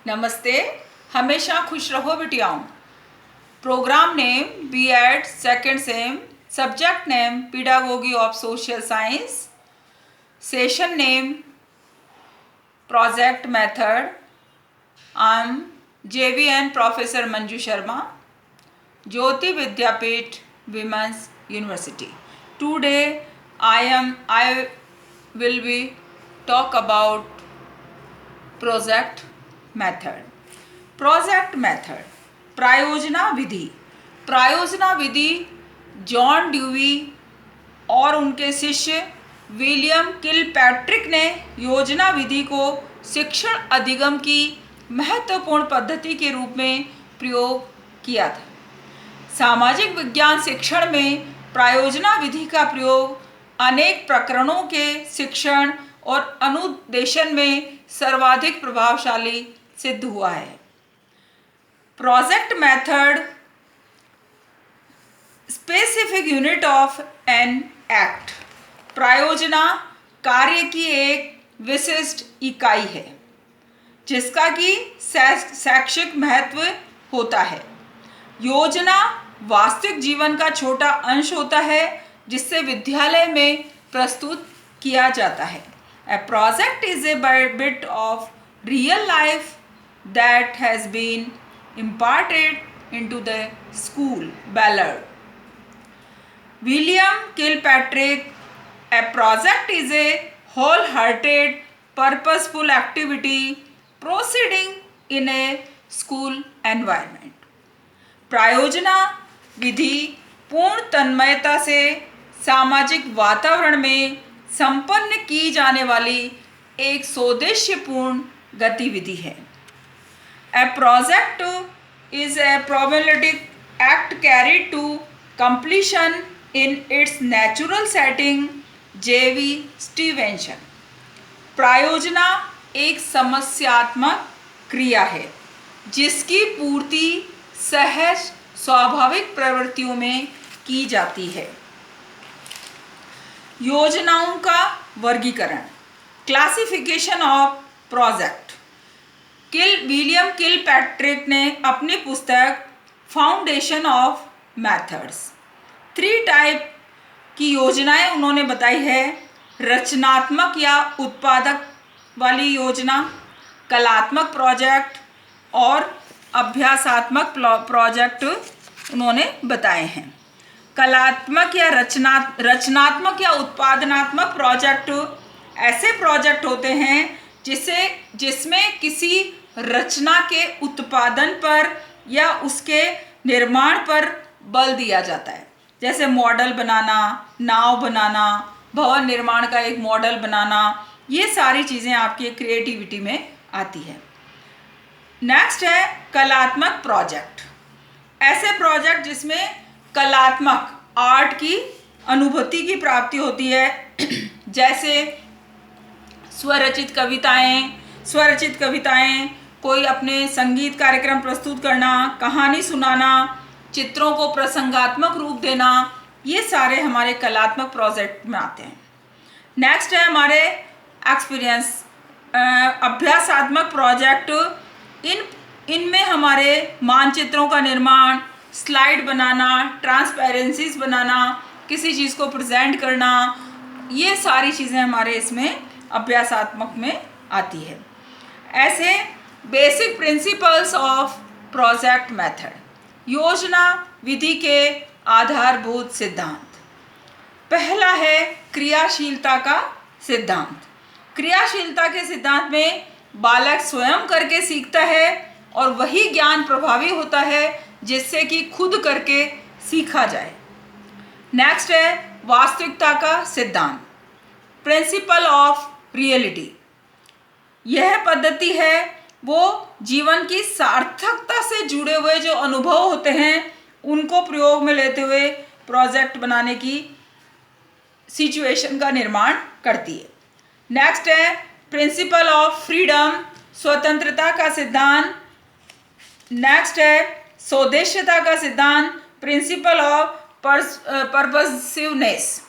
नमस्ते। हमेशा खुश रहो बिटियाओं। Programme name B.Ed second sem, subject name pedagogy of social science, session name project method. I am JVN professor Manju Sharma, Jyoti Vidyapeeth women's University. Today I will be talk about project method. Project method प्रायोजना विधि। प्रायोजना विधि John Dewey और उनके शिष्य William Kilpatrick ने योजना विधि को शिक्षण अधिगम की महत्वपूर्ण पद्धति के रूप में प्रयोग किया था। सामाजिक विज्ञान शिक्षण में प्रायोजना विधि का प्रयोग अनेक प्रकरणों के शिक्षण और अनुदेशन में सर्वाधिक प्रभावशाली सिद्ध हुआ है। Project method specific unit of an act. प्रायोजना कार्य की एक विशिष्ट इकाई है जिसका कि शैक्षिक महत्व होता है। योजना वास्तविक जीवन का छोटा अंश होता है जिससे विद्यालय में प्रस्तुत किया जाता है। A project is a bit of real life that has been imparted into the school. Ballard. William Kilpatrick. A project is a wholehearted, purposeful activity proceeding in a school environment. प्रायोजना विधि पूर्ण तन्मयता से सामाजिक वातावरण में संपन्न की जाने वाली एक सोदेश्यपूर्ण गतिविधि है। A project is a problematic act carried to completion in its natural setting. J.V. Stevenson. प्रायोजना एक समस्यात्मक क्रिया है जिसकी पूर्ति सहज स्वाभाविक प्रवृत्तियों में की जाती है। योजनाओं का वर्गीकरण। Classification of project. William Kilpatrick ने अपनी पुस्तक फाउंडेशन ऑफ मेथड्स 3 टाइप की योजनाएं उन्होंने बताई है। रचनात्मक या उत्पादक वाली योजना, कलात्मक प्रोजेक्ट और अभ्यासात्मक प्रोजेक्ट उन्होंने बताए हैं। कलात्मक या रचनात्मक या उत्पादनात्मक प्रोजेक्ट ऐसे प्रोजेक्ट होते हैं जिसमें किसी रचना के उत्पादन पर या उसके निर्माण पर बल दिया जाता है। जैसे मॉडल बनाना, नाव बनाना, भवन निर्माण का एक मॉडल बनाना, ये सारी चीज़ें आपकी क्रिएटिविटी में आती है। नेक्स्ट है कलात्मक प्रोजेक्ट। ऐसे प्रोजेक्ट जिसमें कलात्मक आर्ट की अनुभूति की प्राप्ति होती है। जैसे स्वरचित कविताएं, कोई अपने संगीत कार्यक्रम प्रस्तुत करना, कहानी सुनाना, चित्रों को प्रसंगात्मक रूप देना, ये सारे हमारे कलात्मक प्रोजेक्ट में आते हैं। नेक्स्ट है हमारे एक्सपीरियंस अभ्यासात्मक प्रोजेक्ट। इनमें हमारे मानचित्रों का निर्माण, स्लाइड बनाना, ट्रांसपेरेंसीज बनाना, किसी चीज़ को प्रेजेंट करना, ये सारी चीज़ें हमारे इसमें अभ्यासात्मक में आती है। ऐसे basic principles of project method. योजना विधि के आधारभूत सिद्धांत। पहला है क्रियाशीलता का सिद्धांत। क्रियाशीलता के सिद्धांत में बालक स्वयं करके सीखता है और वही ज्ञान प्रभावी होता है जिससे कि खुद करके सीखा जाए। नेक्स्ट है वास्तविकता का सिद्धांत, प्रिंसिपल ऑफ रियलिटी। यह पद्धति है वो जीवन की सार्थकता से जुड़े हुए जो अनुभव होते हैं उनको प्रयोग में लेते हुए प्रोजेक्ट बनाने की सिचुएशन का निर्माण करती है। नेक्स्ट है प्रिंसिपल ऑफ फ्रीडम, स्वतंत्रता का सिद्धांत। नेक्स्ट है स्वदेश्यता का सिद्धांत, प्रिंसिपल ऑफ पर्पसिवनेस।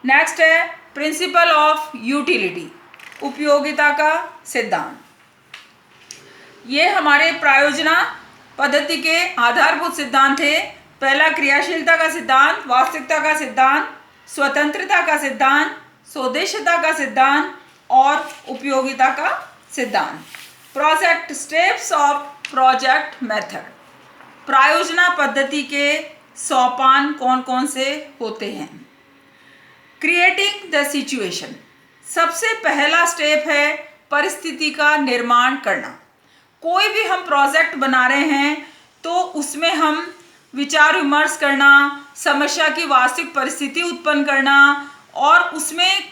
नेक्स्ट है प्रिंसिपल ऑफ यूटिलिटी, उपयोगिता का सिद्धांत। ये हमारे प्रायोजना पद्धति के आधारभूत सिद्धांत थे। पहला क्रियाशीलता का सिद्धांत, वास्तविकता का सिद्धांत, स्वतंत्रता का सिद्धांत, स्वदेशिता का सिद्धांत और उपयोगिता का सिद्धांत। Project steps of project method, प्रायोजना पद्धति के सोपान कौन कौन से होते हैं। क्रिएटिंग द सिचुएशन, सबसे पहला स्टेप है परिस्थिति का निर्माण करना। कोई भी हम प्रोजेक्ट बना रहे हैं तो उसमें हम विचार विमर्श करना, समस्या की वास्तविक परिस्थिति उत्पन्न करना और उसमें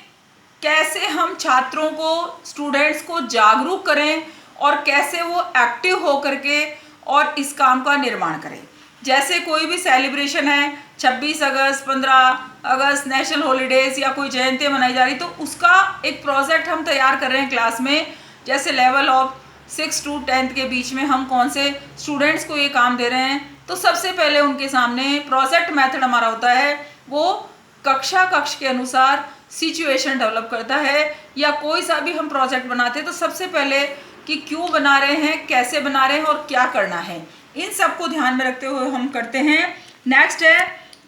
कैसे हम छात्रों को, स्टूडेंट्स को जागरूक करें और कैसे वो एक्टिव हो करके और इस काम का निर्माण करें। जैसे कोई भी सेलिब्रेशन है, 26 अगस्त, 15 अगस्त, नेशनल हॉलीडेज या कोई जयंती मनाई जा रही, तो उसका एक प्रोजेक्ट हम तैयार कर रहे हैं क्लास में। जैसे लेवल ऑफ 6 to 10 के बीच में हम कौन से स्टूडेंट्स को ये काम दे रहे हैं, तो सबसे पहले उनके सामने प्रोजेक्ट मेथड हमारा होता है, वो कक्ष के अनुसार सिचुएशन डेवलप करता है। या कोई सा भी हम प्रोजेक्ट बनाते हैं तो सबसे पहले कि क्यों बना रहे हैं, कैसे बना रहे हैं और क्या करना है, इन सबको ध्यान में रखते हुए हम करते हैं। नेक्स्ट है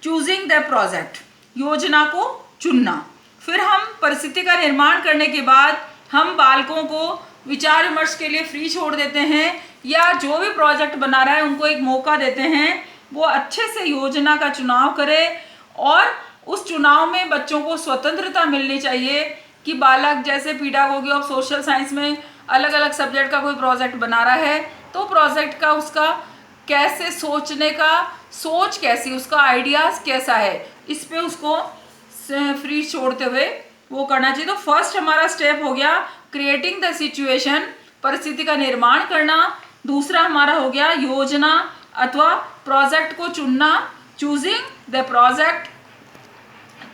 चूजिंग द प्रोजेक्ट, योजना को चुनना। फिर हम परिस्थिति का निर्माण करने के बाद हम बालकों को विचार विमर्श के लिए फ्री छोड़ देते हैं, या जो भी प्रोजेक्ट बना रहा है उनको एक मौका देते हैं, वो अच्छे से योजना का चुनाव करे। और उस चुनाव में बच्चों को स्वतंत्रता मिलनी चाहिए कि बालक जैसे पीडागोगी ऑफ सोशल साइंस में अलग अलग सब्जेक्ट का कोई प्रोजेक्ट बना रहा है तो प्रोजेक्ट का उसका कैसे सोचने का, सोच कैसी, उसका आइडियाज़ कैसा है, इस पे उसको फ्री छोड़ते हुए वो करना चाहिए। तो फर्स्ट हमारा स्टेप हो गया क्रिएटिंग द सिचुएशन, परिस्थिति का निर्माण करना। दूसरा हमारा हो गया योजना अथवा प्रोजेक्ट को चुनना, चूजिंग द प्रोजेक्ट।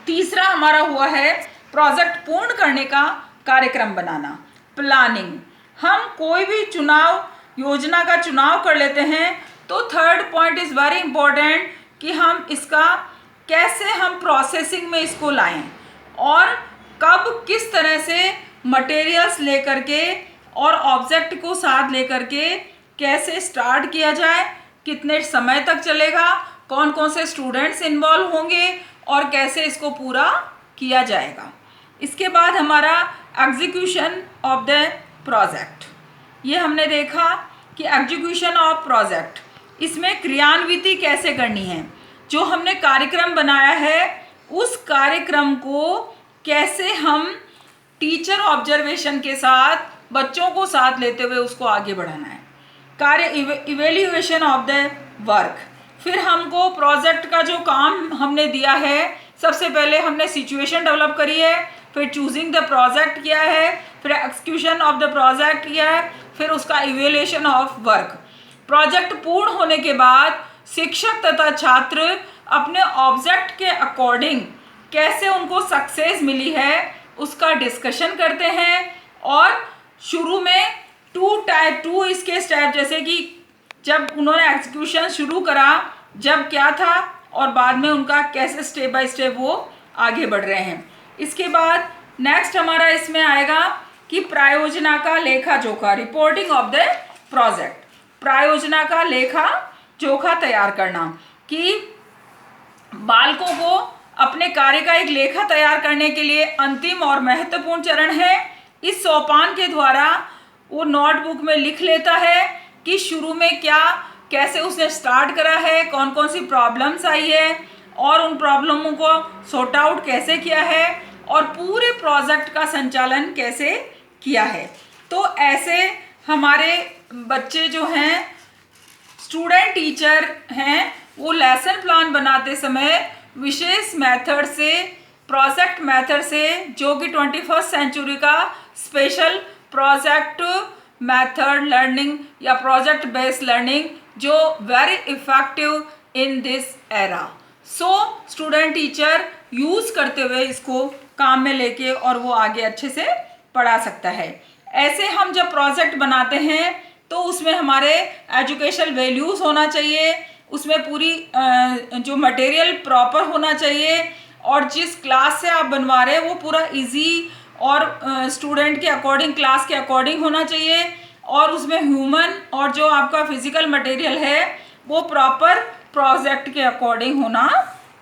तीसरा हमारा हुआ है प्रोजेक्ट पूर्ण करने का कार्यक्रम बनाना, प्लानिंग। हम कोई भी योजना का चुनाव कर लेते हैं तो third point is very important कि हम इसका कैसे हम प्रोसेसिंग में इसको लाएं और कब किस तरह से मटेरियल्स लेकर के और ऑब्जेक्ट को साथ लेकर के कैसे स्टार्ट किया जाए, कितने समय तक चलेगा, कौन कौन से स्टूडेंट्स इन्वॉल्व होंगे और कैसे इसको पूरा किया जाएगा। इसके बाद हमारा एग्जीक्यूशन ऑफ द प्रोजेक्ट, ये हमने देखा कि एग्जीक्यूशन ऑफ प्रोजेक्ट, इसमें क्रियान्विति कैसे करनी है। जो हमने कार्यक्रम बनाया है उस कार्यक्रम को कैसे हम टीचर ऑब्जर्वेशन के साथ बच्चों को साथ लेते हुए उसको आगे बढ़ाना है। इवेल्युएशन ऑफ द वर्क, फिर हमको प्रोजेक्ट का जो काम हमने दिया है, सबसे पहले हमने सिचुएशन डेवलप करी है, फिर चूजिंग द प्रोजेक्ट किया है, फिर एक्सक्यूशन ऑफ द प्रोजेक्ट किया है, फिर उसका इवेल्युएशन ऑफ वर्क। प्रोजेक्ट पूर्ण होने के बाद शिक्षक तथा छात्र अपने ऑब्जेक्ट के अकॉर्डिंग कैसे उनको सक्सेस मिली है उसका डिस्कशन करते हैं। और शुरू में टू इसके स्टेप, जैसे कि जब उन्होंने एग्जीक्यूशन शुरू करा जब क्या था और बाद में उनका कैसे स्टेप बाय स्टेप वो आगे बढ़ रहे हैं। इसके बाद नेक्स्ट हमारा इसमें आएगा कि प्रायोजना का लेखा जोखा, रिपोर्टिंग ऑफ द प्रोजेक्ट। प्रायोजना का लेखा जोखा तैयार करना कि बालकों को अपने कार्य का एक लेखा तैयार करने के लिए अंतिम और महत्वपूर्ण चरण है। इस सोपान के द्वारा वो नोटबुक में लिख लेता है कि शुरू में क्या, कैसे उसने स्टार्ट करा है, कौन कौन सी प्रॉब्लम्स आई है और उन प्रॉब्लमों को सॉर्ट आउट कैसे किया है और पूरे प्रोजेक्ट का संचालन कैसे किया है। तो ऐसे हमारे बच्चे जो हैं, स्टूडेंट टीचर हैं, वो लेसन प्लान बनाते समय विशेष मेथड से, प्रोजेक्ट मेथड से, जो कि 21st सेंचुरी का स्पेशल प्रोजेक्ट मेथड लर्निंग या प्रोजेक्ट बेस्ड लर्निंग, जो very effective in this era. So student teacher use करते हुए इसको काम में लेके और वो आगे अच्छे से पढ़ा सकता है। ऐसे हम जब प्रोजेक्ट बनाते हैं तो उसमें हमारे एजुकेशनल वैल्यूज़ होना चाहिए, उसमें पूरी जो मटेरियल प्रॉपर होना चाहिए और जिस क्लास से आप बनवा रहे हैं वो पूरा इजी और स्टूडेंट के अकॉर्डिंग, क्लास के अकॉर्डिंग होना चाहिए। और उसमें ह्यूमन और जो आपका फिजिकल मटेरियल है वो प्रॉपर प्रोजेक्ट के अकॉर्डिंग होना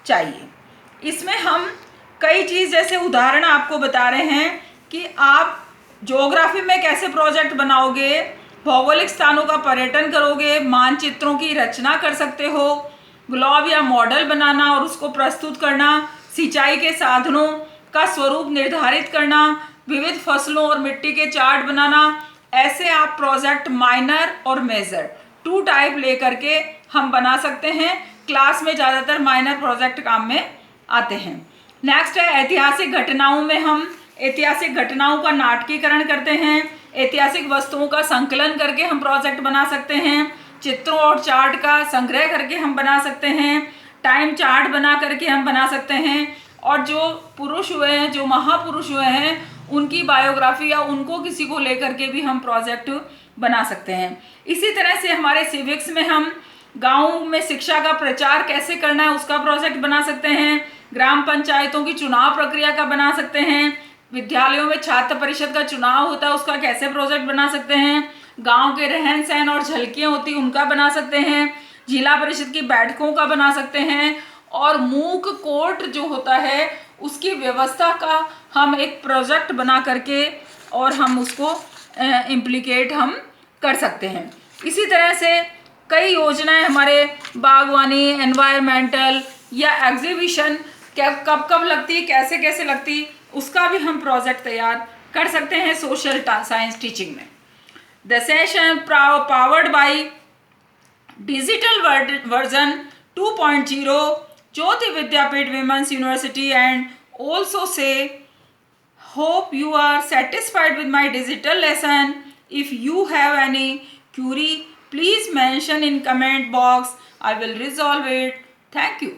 चाहिए। इसमें हम कई चीज़ जैसे उदाहरण आपको बता रहे हैं कि आप ज्योग्राफी में कैसे प्रोजेक्ट बनाओगे, भौगोलिक स्थानों का पर्यटन करोगे, मानचित्रों की रचना कर सकते हो, ग्लोब या मॉडल बनाना और उसको प्रस्तुत करना, सिंचाई के साधनों का स्वरूप निर्धारित करना, विविध फसलों और मिट्टी के चार्ट बनाना। ऐसे आप प्रोजेक्ट माइनर और मेजर 2 टाइप लेकर के हम बना सकते हैं। क्लास में ज़्यादातर माइनर प्रोजेक्ट काम में आते हैं। नेक्स्ट है ऐतिहासिक घटनाओं में हम ऐतिहासिक घटनाओं का नाटकीकरण करते हैं। ऐतिहासिक वस्तुओं का संकलन करके हम प्रोजेक्ट बना सकते हैं। चित्रों और चार्ट का संग्रह करके हम बना सकते हैं। टाइम चार्ट बना करके हम बना सकते हैं। और जो पुरुष हुए हैं, जो महापुरुष हुए हैं, उनकी बायोग्राफी या उनको किसी को लेकर के भी हम प्रोजेक्ट बना सकते हैं। इसी तरह से हमारे सिविक्स में हम गाँव में शिक्षा का प्रचार कैसे करना है उसका प्रोजेक्ट बना सकते हैं। ग्राम पंचायतों की चुनाव प्रक्रिया का बना सकते हैं। विद्यालयों में छात्र परिषद का चुनाव होता है उसका कैसे प्रोजेक्ट बना सकते हैं। गांव के रहन सहन और झलकियाँ होती उनका बना सकते हैं। जिला परिषद की बैठकों का बना सकते हैं। और मूक कोर्ट जो होता है उसकी व्यवस्था का हम एक प्रोजेक्ट बना करके और हम उसको इम्प्लीकेट हम कर सकते हैं। इसी तरह से कई योजनाएं हमारे बागवानी, एनवायरमेंटल या एग्जीबिशन कब कब लगती, कैसे कैसे लगती, उसका भी हम प्रोजेक्ट तैयार कर सकते हैं सोशल साइंस टीचिंग में। The session powered by digital version 2.0 Jyoti Vidyapeeth women's university and also से hope you are satisfied with my digital lesson. If you have any query, please mention in comment box. I will resolve it. Thank you.